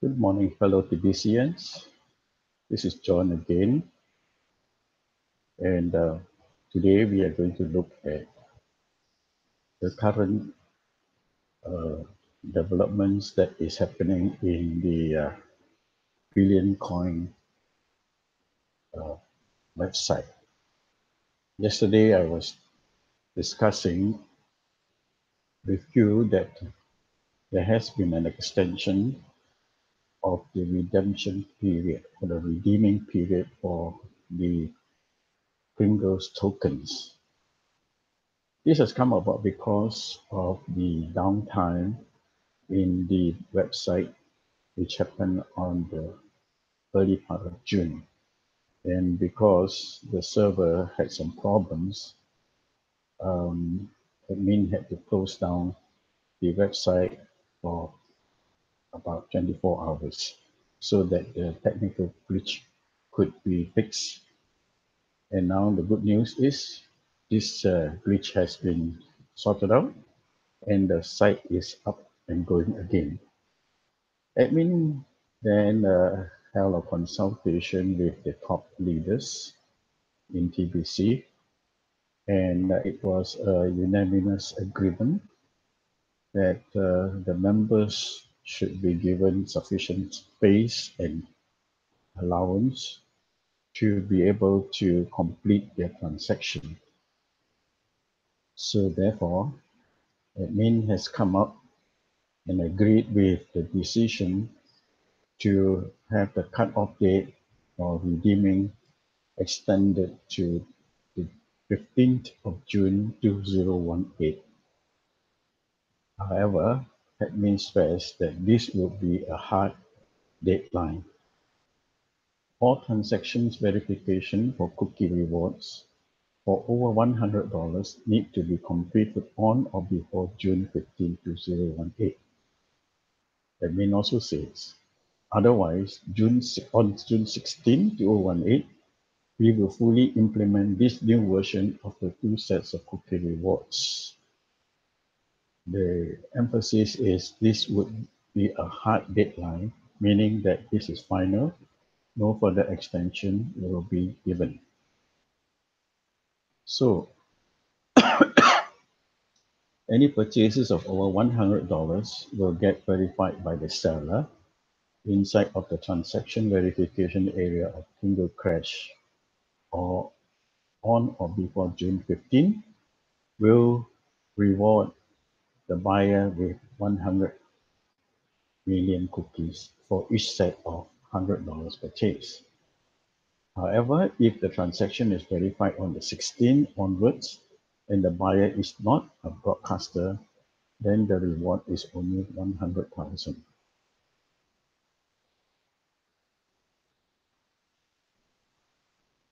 Good morning, fellow TBCians. This is John again, and today we are going to look at the current uh, developments that is happening in the Billion Coin website. Yesterday, I was discussing with you that there has been an extension of the redemption period or the redeeming period for the Pringles tokens. This has come about because of the downtime in the website, which happened on the early part of June. And because the server had some problems, admin had to close down the website for about 24 hours so that the technical glitch could be fixed. And now the good news is this glitch has been sorted out and the site is up and going again. Admin then held a consultation with the top leaders in TBC, and it was a unanimous agreement that the members should be given sufficient space and allowance to be able to complete their transaction. So therefore, admin has come up and agreed with the decision to have the cut-off date for redeeming extended to the 15th of June 2018. However, admin stressed that this would be a hard deadline. All transactions verification for cookie rewards for over $100 need to be completed on or before June 15, 2018. Admin also says, otherwise, on June 16, 2018, we will fully implement this new version of the two sets of cookie rewards. The emphasis is this would be a hard deadline, meaning that this is final, no further extension will be given. So, any purchases of over $100 will get verified by the seller inside of the transaction verification area of Tingle Crash, or on or before June 15 will reward the buyer with 100 million cookies for each set of $100 purchase. However, if the transaction is verified on the 16th onwards and the buyer is not a broadcaster, then the reward is only 100,000.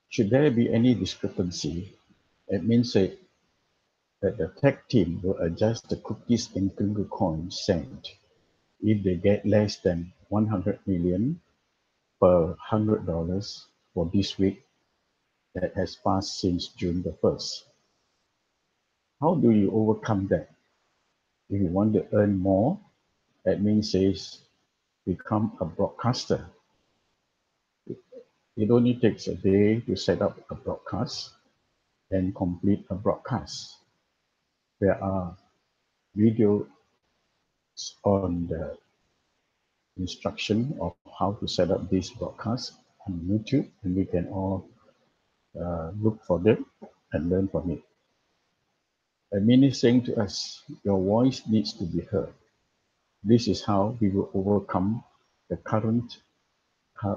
Should there be any discrepancy, admin said that the tech team will adjust the cookies in Google Coin sent if they get less than 100 million per $100 for this week that has passed since June the 1st. How do you overcome that? If you want to earn more, admin says become a broadcaster. It only takes a day to set up a broadcast and complete a broadcast. There are videos on the instruction of how to set up this broadcast on YouTube, and we can all look for them and learn from it. Admin is saying to us, your voice needs to be heard. This is how we will overcome the current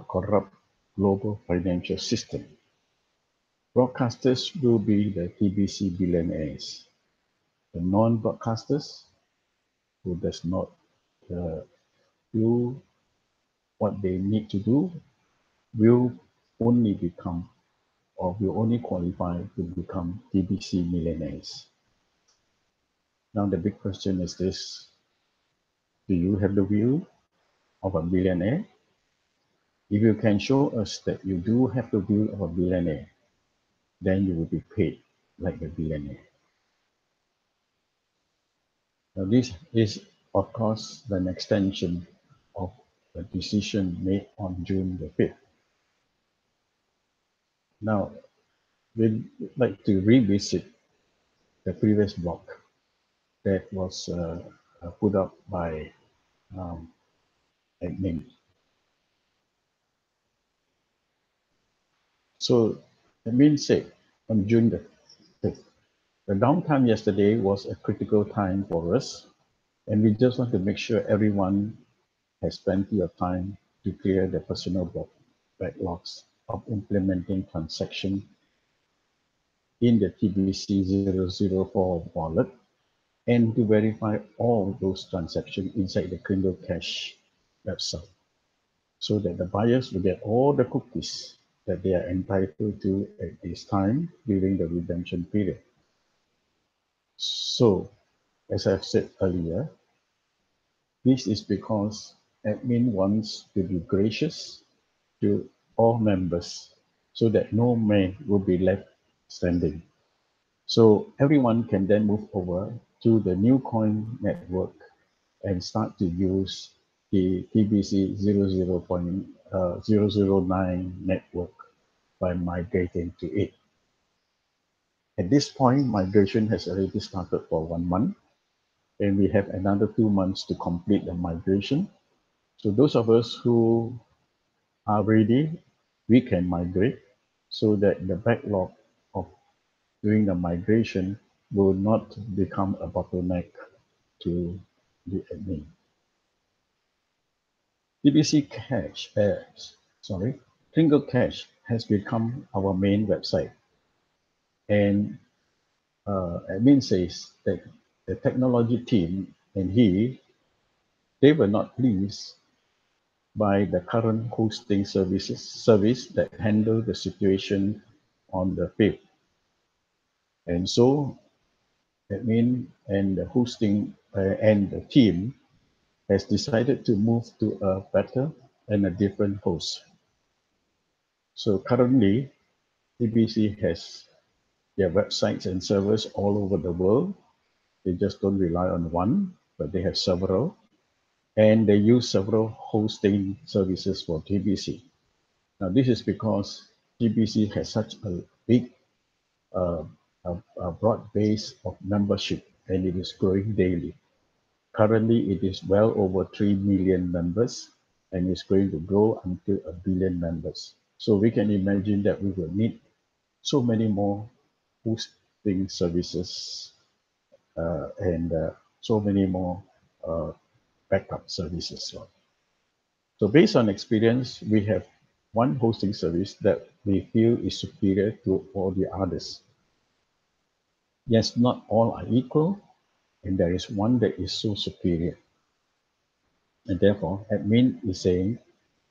corrupt global financial system. Broadcasters will be the TBC billionaires. The non-broadcasters who does not do what they need to do will only become or will only qualify to become TBC millionaires. Now the big question is this: do you have the will of a billionaire? If you can show us that you do have the will of a billionaire, then you will be paid like a billionaire. Now this is, of course, an extension of a decision made on June the 5th. Now, we'd like to revisit the previous blog that was put up by um, admin. So admin said on June the 5th, the downtime yesterday was a critical time for us, and we just want to make sure everyone has plenty of time to clear the personal backlogs of implementing transaction in the TBC004 wallet and to verify all those transactions inside the Kringle Cash website so that the buyers will get all the cookies that they are entitled to at this time during the redemption period. So, as I've said earlier, this is because admin wants to be gracious to all members so that no man will be left standing. So everyone can then move over to the new coin network and start to use the TBC 0.009 network by migrating to it. At this point, migration has already started for 1 month, and we have another 2 months to complete the migration. So those of us who are ready, we can migrate so that the backlog of doing the migration will not become a bottleneck to the admin. TBC Cash, Kringle Cash has become our main website. And admin says that the technology team and they were not pleased by the current hosting service that handle the situation on the 5th. And so admin and the hosting and the team has decided to move to a better and a different host. So currently, TBC has their websites and servers all over the world. They just don't rely on one, but they have several. And they use several hosting services for TBC. Now, this is because TBC has such a big, uh, a broad base of membership, and it is growing daily. Currently, it is well over 3 million members, and it's going to grow until 1 billion members. So we can imagine that we will need so many more hosting services and so many more uh, backup services. So based on experience, we have one hosting service that we feel is superior to all the others. Yes, not all are equal, and there is one that is so superior. And therefore, admin is saying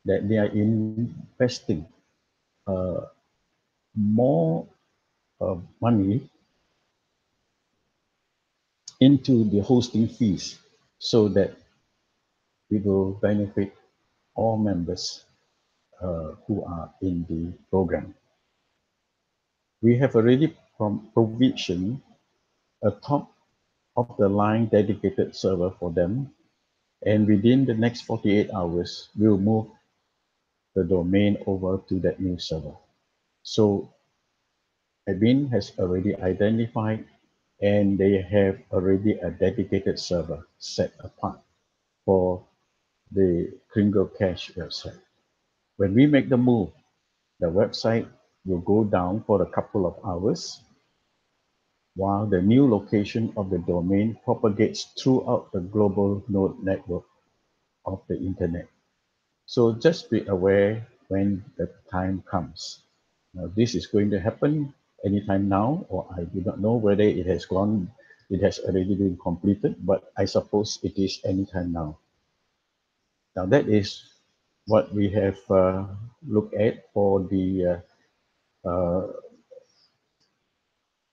that they are investing uh, more money into the hosting fees so that it will benefit all members who are in the program. We have already provisioned a top of the line dedicated server for them, and within the next 48 hours, we'll move the domain over to that new server. So admin has already identified and they have already a dedicated server set apart for the Kringle Cash website. When we make the move, the website will go down for a couple of hours while the new location of the domain propagates throughout the global node network of the internet. So just be aware when the time comes. Now, this is going to happen anytime now, or I do not know whether it has already been completed, but I suppose it is anytime now. Now, that is what we have looked at for the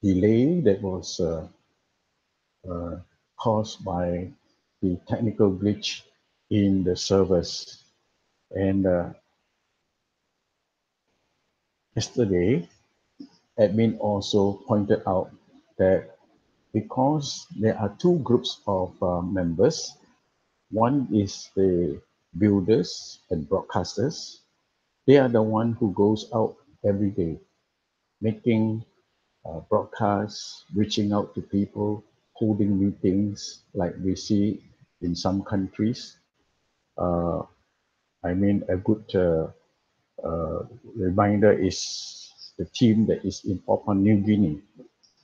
delay that was uh, caused by the technical glitch in the servers. And yesterday, admin also pointed out that because there are two groups of members, one is the builders and broadcasters. They are the one who goes out every day making broadcasts, reaching out to people, holding meetings like we see in some countries. Uh, I mean, a good reminder is the team that is in Papua New Guinea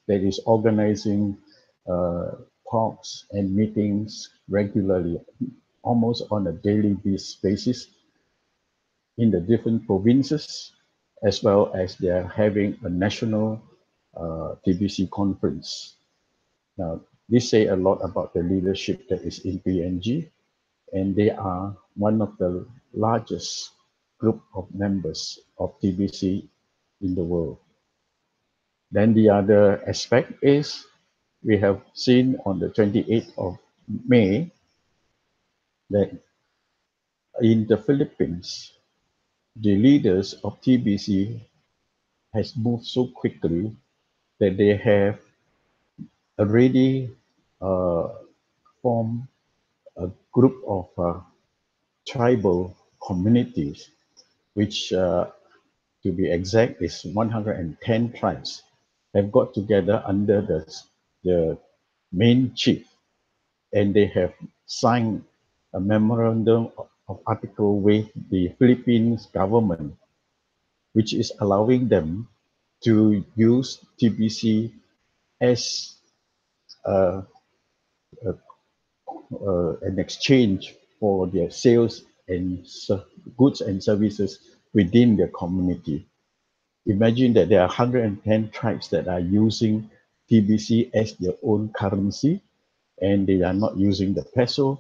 that is organizing uh, talks and meetings regularly, almost on a daily basis in the different provinces, as well as they are having a national TBC conference. Now, this say a lot about the leadership that is in PNG, and they are one of the largest group of members of TBC in the world. Then the other aspect is we have seen on the 28th of May that in the Philippines, the leaders of TBC has moved so quickly that they have already uh, formed a group of tribal communities, which to be exact is 110 tribes, have got together under the main chief, and they have signed a memorandum of article with the Philippines government, which is allowing them to use TBC as uh, an exchange for their sales and goods and services within the community. Imagine that there are 110 tribes that are using TBC as their own currency, and they are not using the peso,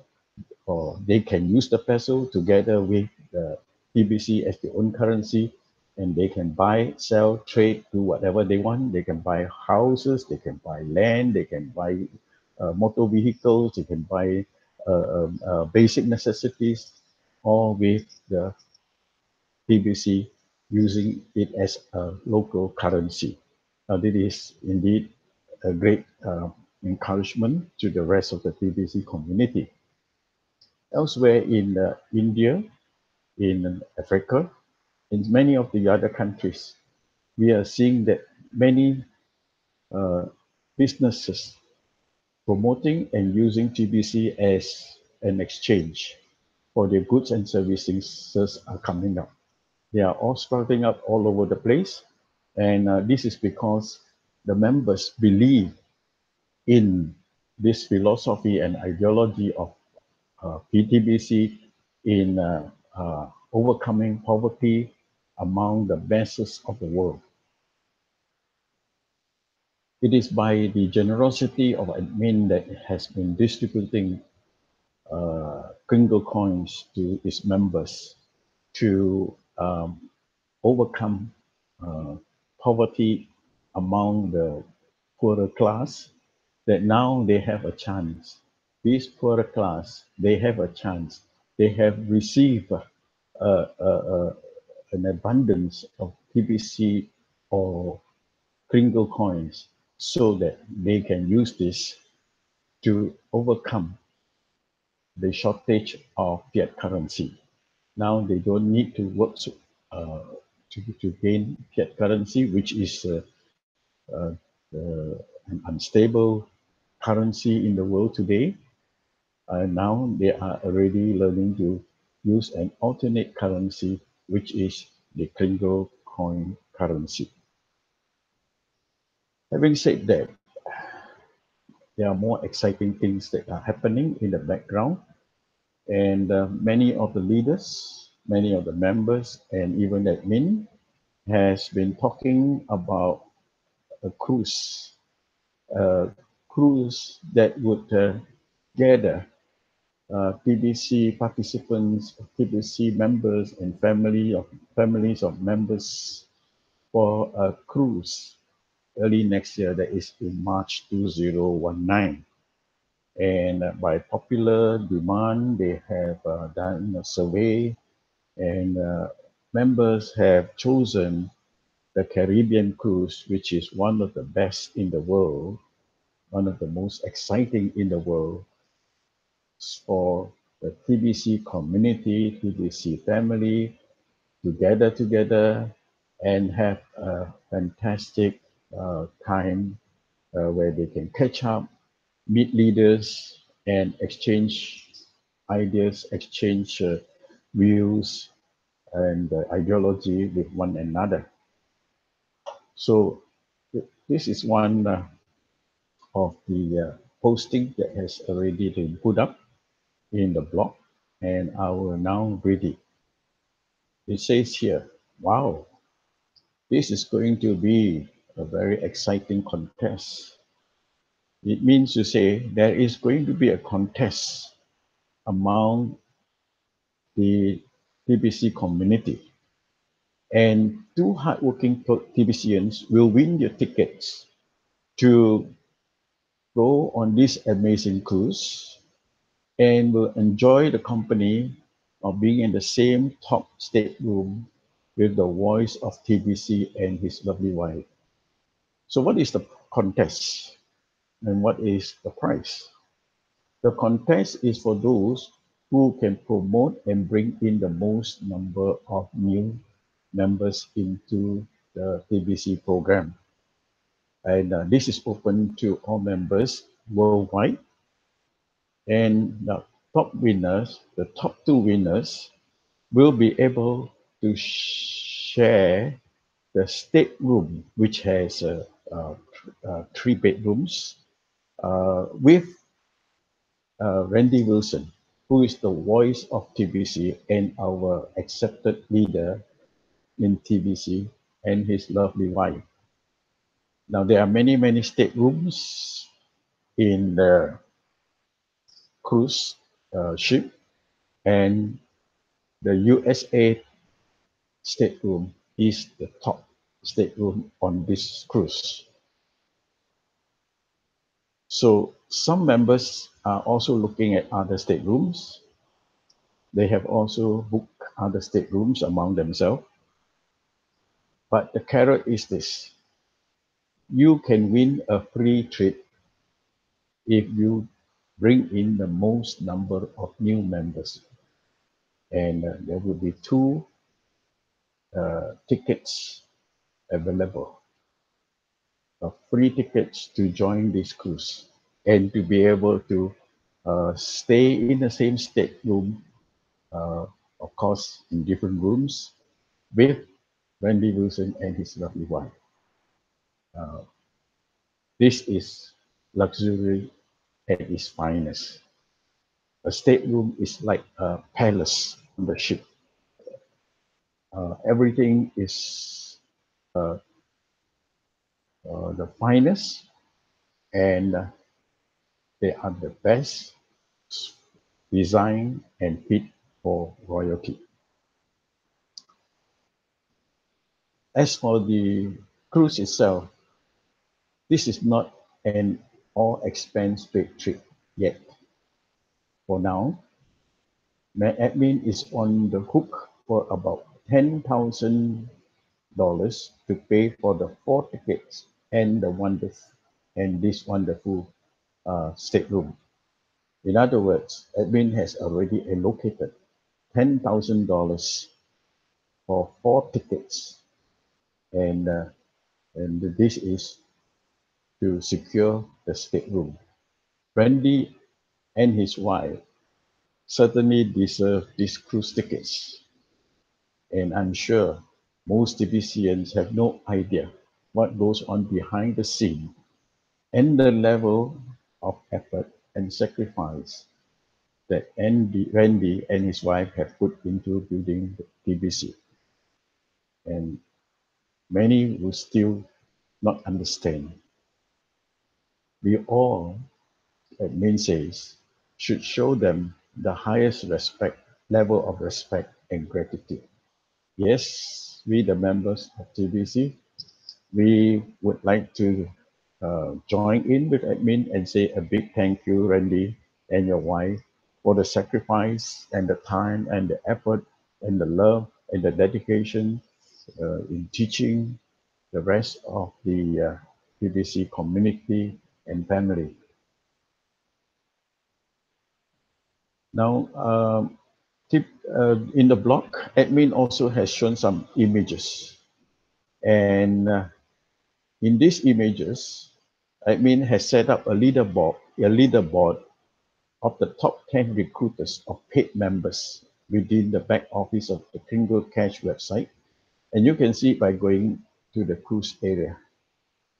or they can use the peso together with the TBC as their own currency, and they can buy, sell, trade, do whatever they want. They can buy houses, they can buy land, they can buy motor vehicles, they can buy basic necessities, all with the TBC using it as a local currency. Now, this is indeed a great encouragement to the rest of the TBC community. Elsewhere in India, in Africa, in many of the other countries, we are seeing that many uh, businesses promoting and using TBC as an exchange for their goods and services are coming up. They are all sprouting up all over the place. And this is because the members believe in this philosophy and ideology of PTBC in overcoming poverty among the masses of the world. It is by the generosity of admin that has been distributing Kringle coins to its members to overcome uh, poverty among the poorer class, that now they have a chance. These poorer class, they have a chance. They have received an abundance of TBC or Kringle coins so that they can use this to overcome the shortage of fiat currency. Now they don't need to work to gain fiat currency, which is an unstable currency in the world today. Now they are already learning to use an alternate currency, which is the Kringle coin currency. Having said that, there are more exciting things that are happening in the background, and many of the leaders, many of the members, and even admin has been talking about a uh, cruise that would gather TBC participants, TBC members, and families of members for a cruise early next year, that is in March 2019. And by popular demand, they have done a survey, and members have chosen the Caribbean cruise, which is one of the best in the world, one of the most exciting in the world for the TBC community, TBC family together and have a fantastic time where they can catch up, meet leaders, and exchange ideas, exchange views and ideology with one another. So this is one of the posting that has already been put up in the blog, and I will now read it. It says here, wow, this is going to be a very exciting contest. It means to say there is going to be a contest among the TBC community, and two hardworking TBCians will win your tickets to go on this amazing cruise and will enjoy the company of being in the same top stateroom with the voice of TBC and his lovely wife. So, what is the contest and what is the prize? The contest is for those who can promote and bring in the most number of new members into the TBC program. And this is open to all members worldwide. And the top winners, the top two winners, will be able to share the stateroom, which has three bedrooms, with Randy Wilson, who is the voice of TBC and our accepted leader in TBC, and his lovely wife. Now, there are many staterooms in the cruise ship, and the USA stateroom is the top stateroom on this cruise. So some members are also looking at other staterooms. They have also booked other staterooms among themselves. But the carrot is this: you can win a free trip if you bring in the most number of new members. And there will be two tickets available, free tickets to join this cruise and to be able to stay in the same stateroom, of course, in different rooms with Randy Wilson and his lovely wife. Uh, this is luxury at its finest. A stateroom is like a palace on the ship. Everything is the finest, and they are the best designed and fit for royalty. As for the cruise itself, this is not an all expense paid trip yet. For now, my admin is on the hook for about $10,000 to pay for the four tickets and this wonderful stateroom. In other words, admin has already allocated $10,000 for four tickets, and this is to secure the stateroom. Randy and his wife certainly deserve these cruise tickets, and I'm sure most TBCians have no idea what goes on behind the scene and the level of effort and sacrifice that Randy and his wife have put into building the TBC. And many will still not understand. We all, admin says, should show them the highest level of respect and gratitude. Yes, we, the members of TBC, we would like to join in with admin and say a big thank you, Randy and your wife, for the sacrifice and the time and the effort and the love and the dedication in teaching the rest of the TBC community and family. Now, in the blog, admin also has shown some images. And in these images, admin has set up a leaderboard of the top 10 recruiters of paid members within the back office of the Kringle Cash website. And you can see it by going to the cruise area.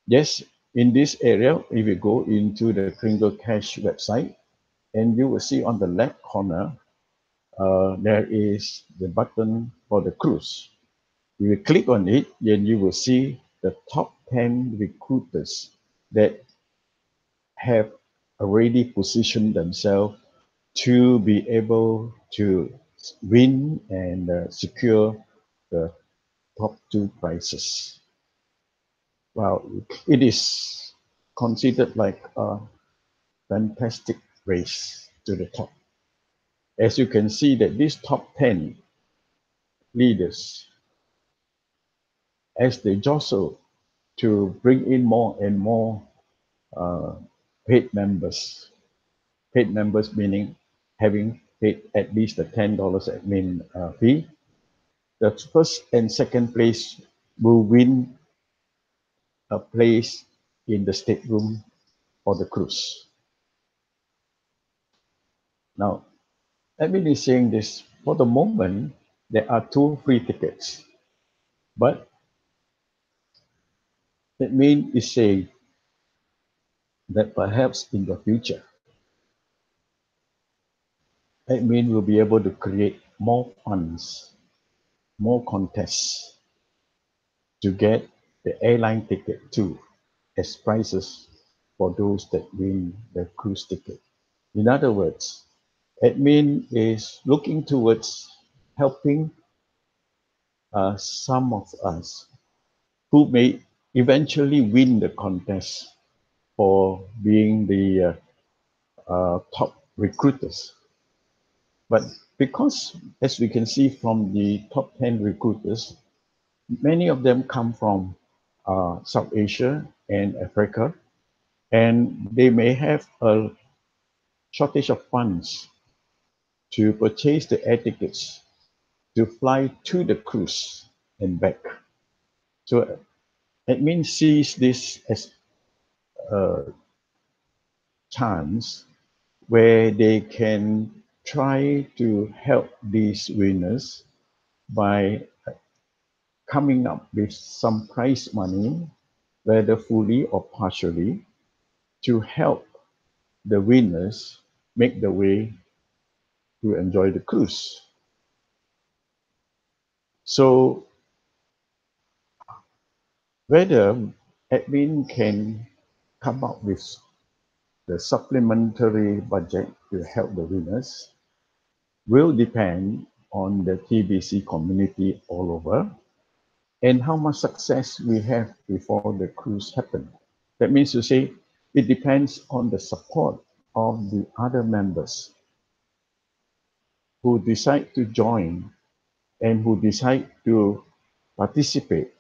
Yes, in this area, if you go into the Kringle Cash website, and you will see on the left corner, there is the button for the cruise. You will click on it, then you will see the top 10 recruiters that have already positioned themselves to be able to win and secure the top two prizes. Well, it is considered like a fantastic race to the top. As you can see that these top 10 leaders, as they jostle to bring in more and more uh, paid members, paid members meaning having paid at least the $10 admin fee, the first and second place will win a place in the stateroom for the cruise. Now, admin is saying this, for the moment, there are 2 free tickets, but admin is saying that perhaps in the future, admin will be able to create more funds, more contests to get the airline ticket too as prizes for those that win the cruise ticket. In other words, admin is looking towards helping some of us who may eventually win the contest for being the top recruiters. But because, as we can see from the top 10 recruiters, many of them come from South Asia and Africa, and they may have a shortage of funds to purchase the air tickets to fly to the cruise and back. So admin sees this as a chance where they can try to help these winners by coming up with some prize money, whether fully or partially, to help the winners make the way to enjoy the cruise. So whether admin can come up with the supplementary budget to help the winners will depend on the TBC community all over and how much success we have before the cruise happens. That means to say it depends on the support of the other members who decide to join and who decide to participate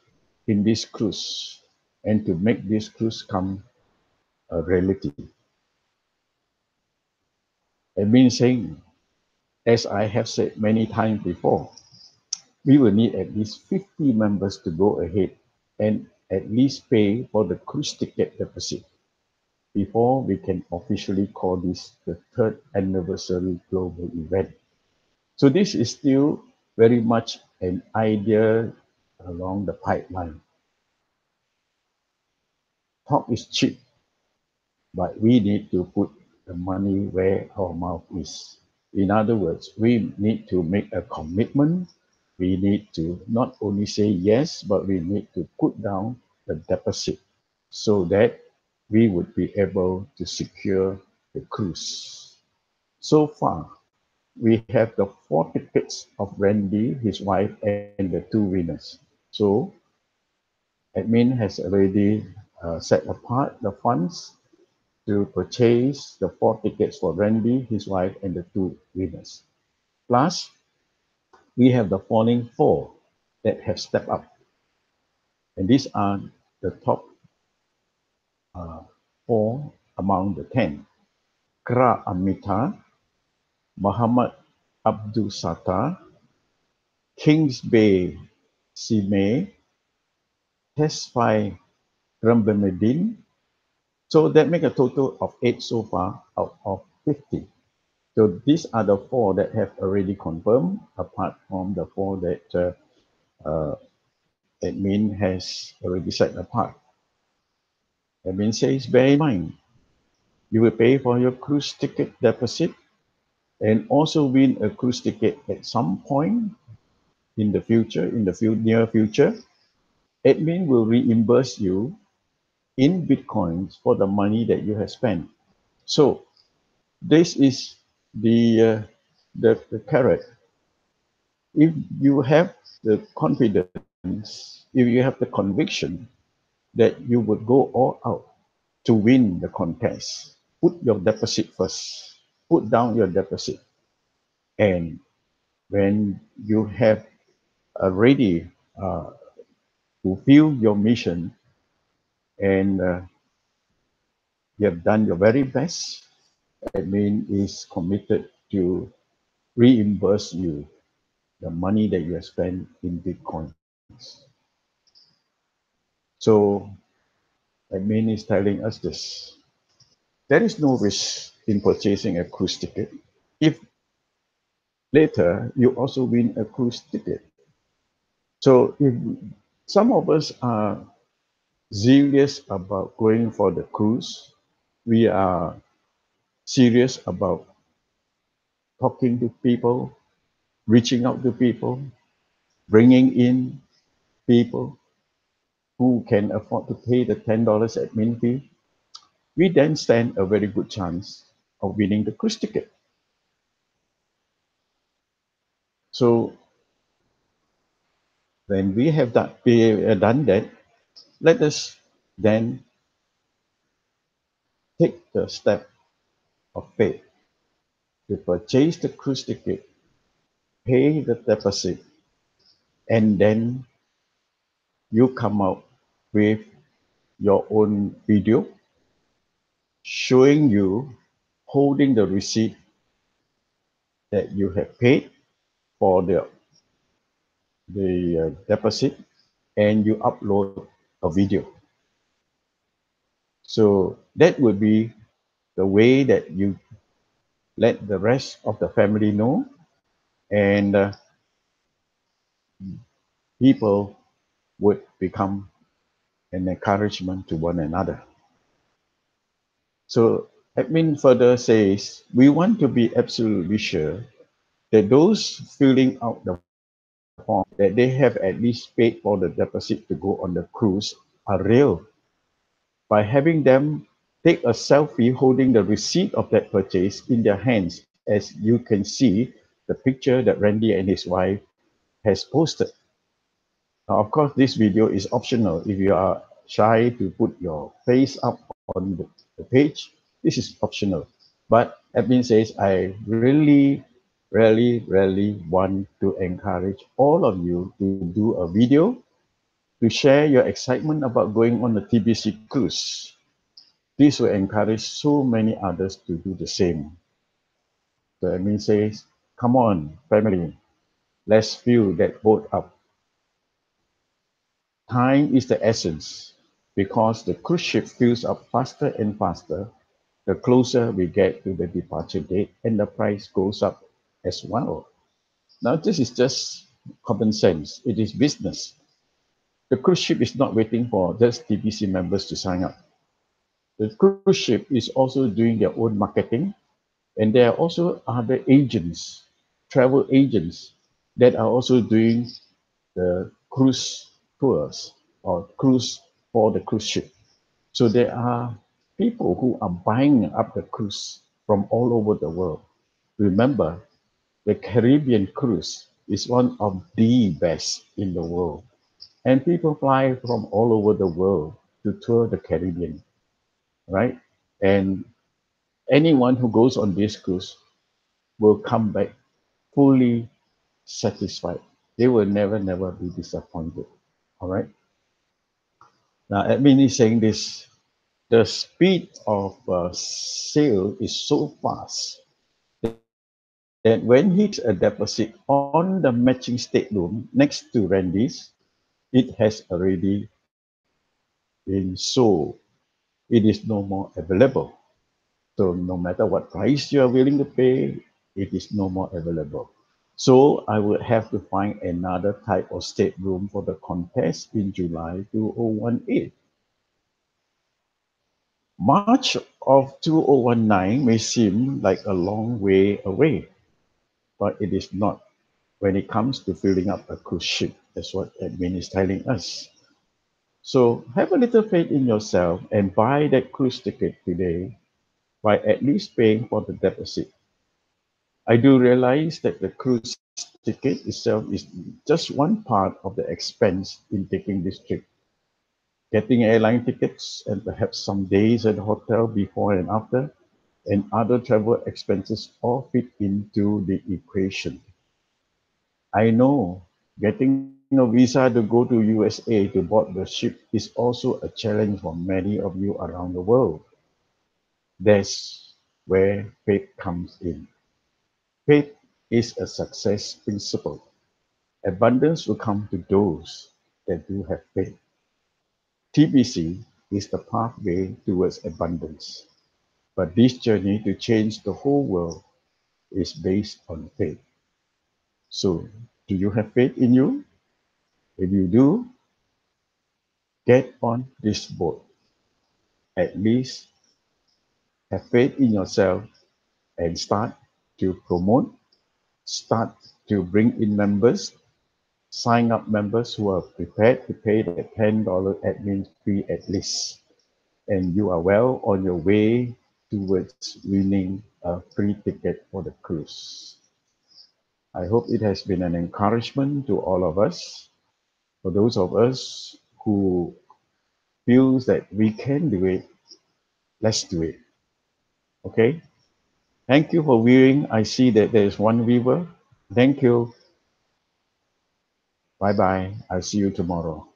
in this cruise and to make this cruise come a reality. It means saying, as I have said many times before, we will need at least 50 members to go ahead and at least pay for the cruise ticket deposit before we can officially call this the 3rd anniversary global event. So this is still very much an idea along the pipeline. Talk is cheap, but we need to put the money where our mouth is. In other words, we need to make a commitment. We need to not only say yes, but we need to put down the deposit so that we would be able to secure the cruise. So far, we have the 4 tickets of Randy, his wife, and the 2 winners. So admin has already set apart the funds to purchase the 4 tickets for Randy, his wife, and the 2 winners. Plus, we have the following 4 that have stepped up. And these are the top 4 among the 10. Kra Amita, Muhammad Abdul Sattar, Kings Bay Sime, Tesfai Rambamedin. So that make a total of 8 so far out of 50. So these are the 4 that have already confirmed, apart from the 4 that admin has already set apart. Admin says, bear in mind, you will pay for your cruise ticket deposit and also win a cruise ticket at some point in the future, in the near future. Admin will reimburse you in Bitcoins for the money that you have spent. So this is the carrot. If you have the confidence, if you have the conviction that you would go all out to win the contest, put your deposit first. Put down your deposit. And when you have already fulfilled your mission and you have done your very best, admin is committed to reimburse you the money that you have spent in Bitcoins. So admin is telling us this. There is no risk in purchasing a cruise ticket if later you also win a cruise ticket. So if some of us are zealous about going for the cruise, we are serious about talking to people, reaching out to people, bringing in people who can afford to pay the $10 admin fee, we then stand a very good chance of winning the cruise ticket. So when we have done that, let us then take the step of faith to purchase the cruise ticket, pay the deposit, and then you come out with your own video showing you holding the receipt that you have paid for the deposit, and you upload a video. So that would be the way that you let the rest of the family know, and people would become an encouragement to one another. So admin further says, we want to be absolutely sure that those filling out the form that they have at least paid for the deposit to go on the cruise are real by having them take a selfie holding the receipt of that purchase in their hands, as you can see the picture that Randy and his wife has posted. Now, of course, this video is optional. If you are shy to put your face up on the page, this is optional. But admin says, I really want to encourage all of you to do a video to share your excitement about going on the TBC cruise. This will encourage so many others to do the same. So admin says, come on, family, let's fill that boat up. Time is the essence because the cruise ship fills up faster and faster the closer we get to the departure date, and the price goes up as well. Now, this is just common sense. It is business. The cruise ship is not waiting for just TBC members to sign up. The cruise ship is also doing their own marketing, and there are also other agents, travel agents, that are also doing the cruise tours or cruise for the cruise ship. So there are people who are buying up the cruise from all over the world. Remember, the Caribbean cruise is one of the best in the world. And people fly from all over the world to tour the Caribbean, right? And anyone who goes on this cruise will come back fully satisfied. They will never be disappointed. All right. Now, admin is saying this: the speed of sail is so fast that when he makes a deposit on the matching stateroom next to Randy's, it has already been sold. It is no more available. So no matter what price you are willing to pay, it is no more available. So I would have to find another type of stateroom for the contest in July 2018. March of 2019 may seem like a long way away, but it is not when it comes to filling up a cruise ship. That's what admin is telling us. So have a little faith in yourself and buy that cruise ticket today by at least paying for the deposit. I do realize that the cruise ticket itself is just one part of the expense in taking this trip. Getting airline tickets and perhaps some days at the hotel before and after, and other travel expenses all fit into the equation. I know getting a visa to go to USA to board the ship is also a challenge for many of you around the world. That's where faith comes in. Faith is a success principle. Abundance will come to those that do have faith. TBC is the pathway towards abundance. But this journey to change the whole world is based on faith. So, do you have faith in you? If you do, get on this boat. At least have faith in yourself and start to promote, start to bring in members, sign up members who are prepared to pay that $10 admin fee at least. And you are well on your way towards winning a free ticket for the cruise. I hope it has been an encouragement to all of us. For those of us who feels that we can do it, let's do it. Okay? Thank you for viewing. I see that there is one viewer. Thank you. Bye bye. I'll see you tomorrow.